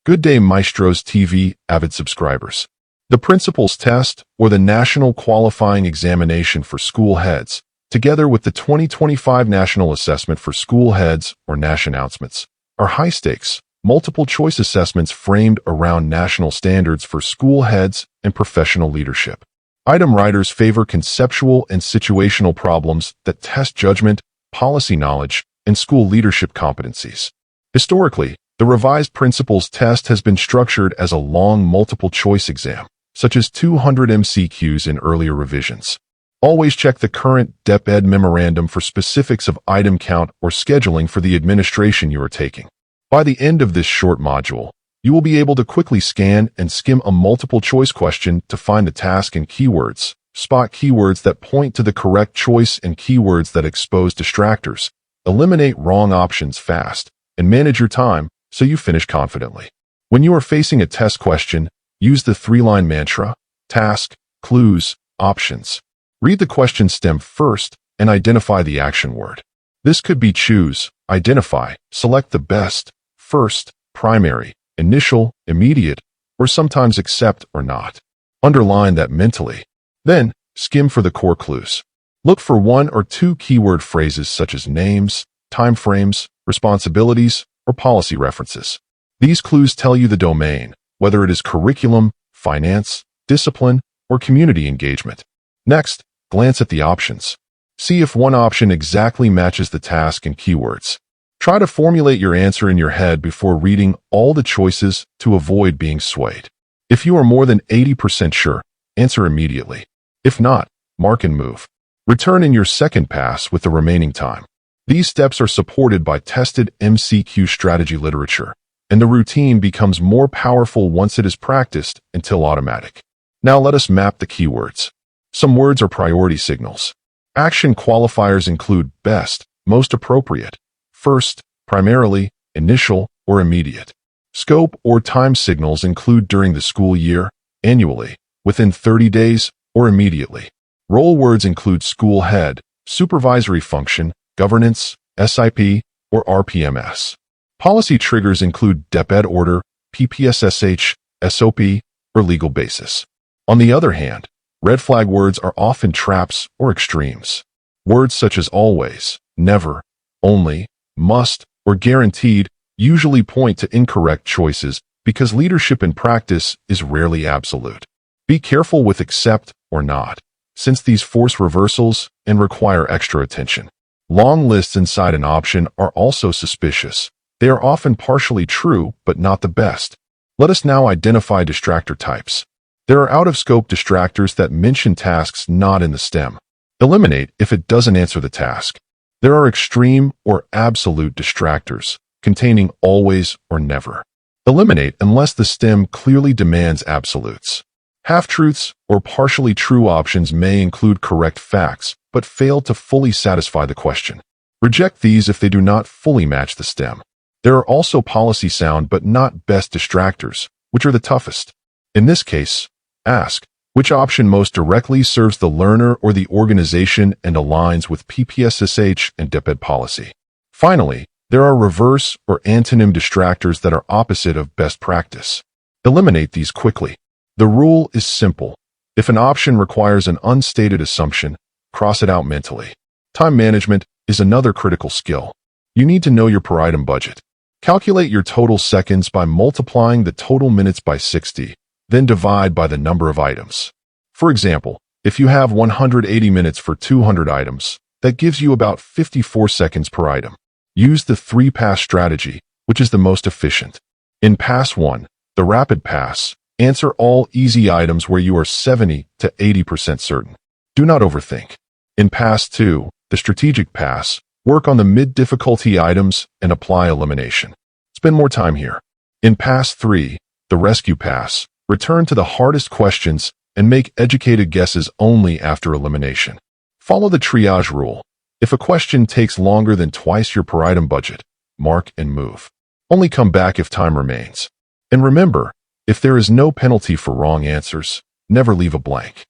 Good day, Maestros TV avid subscribers. The Principals Test, or the National Qualifying Examination for School Heads, together with the 2025 National Assessment for School Heads, or NASH announcements, are high-stakes, multiple-choice assessments framed around national standards for school heads and professional leadership. Item writers favor conceptual and situational problems that test judgment, policy knowledge, and school leadership competencies. Historically, the revised Principals Test has been structured as a long multiple-choice exam, such as 200 MCQs in earlier revisions. Always check the current DepEd memorandum for specifics of item count or scheduling for the administration you are taking. By the end of this short module, you will be able to quickly scan and skim a multiple-choice question to find the task and keywords, spot keywords that point to the correct choice and keywords that expose distractors, eliminate wrong options fast, and manage your time so you finish confidently. When you are facing a test question, use the three-line mantra: task, clues, options. Read the question stem first and identify the action word. This could be choose, identify, select the best, first, primary, initial, immediate, or sometimes accept or not. Underline that mentally. Then, skim for the core clues. Look for one or two keyword phrases such as names, timeframes, responsibilities, or policy references. These clues tell you the domain, whether it is curriculum, finance, discipline, or community engagement. Next, glance at the options. See if one option exactly matches the task and keywords. Try to formulate your answer in your head before reading all the choices to avoid being swayed. If you are more than 80% sure, answer immediately. If not, mark and move. Return in your second pass with the remaining time. These steps are supported by tested MCQ strategy literature, and the routine becomes more powerful once it is practiced until automatic. Now let us map the keywords. Some words are priority signals. Action qualifiers include best, most appropriate, first, primarily, initial, or immediate. Scope or time signals include during the school year, annually, within 30 days, or immediately. Role words include school head, supervisory function, governance, SIP, or RPMS. Policy triggers include DepEd order, PPSSH, SOP, or legal basis. On the other hand, red flag words are often traps or extremes. Words such as always, never, only, must, or guaranteed usually point to incorrect choices because leadership in practice is rarely absolute. Be careful with accept or not, since these force reversals and require extra attention. Long lists inside an option are also suspicious. They are often partially true, but not the best. Let us now identify distractor types. There are out-of-scope distractors that mention tasks not in the stem. Eliminate if it doesn't answer the task. There are extreme or absolute distractors, containing always or never. Eliminate unless the stem clearly demands absolutes. Half-truths or partially true options may include correct facts, but fail to fully satisfy the question. Reject these if they do not fully match the stem. There are also policy sound but not best distractors, which are the toughest. In this case, ask, which option most directly serves the learner or the organization and aligns with PPSSH and DepEd policy? Finally, there are reverse or antonym distractors that are opposite of best practice. Eliminate these quickly. The rule is simple. If an option requires an unstated assumption, cross it out mentally. Time management is another critical skill. You need to know your per item budget. Calculate your total seconds by multiplying the total minutes by 60. Then divide by the number of items. For example, if you have 180 minutes for 200 items, that gives you about 54 seconds per item. Use the 3-pass strategy, which is the most efficient. In Pass 1, the rapid pass, answer all easy items where you are 70 to 80% certain. Do not overthink. In Pass 2, the strategic pass, work on the mid-difficulty items and apply elimination. Spend more time here. In Pass 3, the rescue pass, return to the hardest questions and make educated guesses only after elimination. Follow the triage rule. If a question takes longer than twice your per item budget, mark and move. Only come back if time remains. And remember, if there is no penalty for wrong answers, never leave a blank.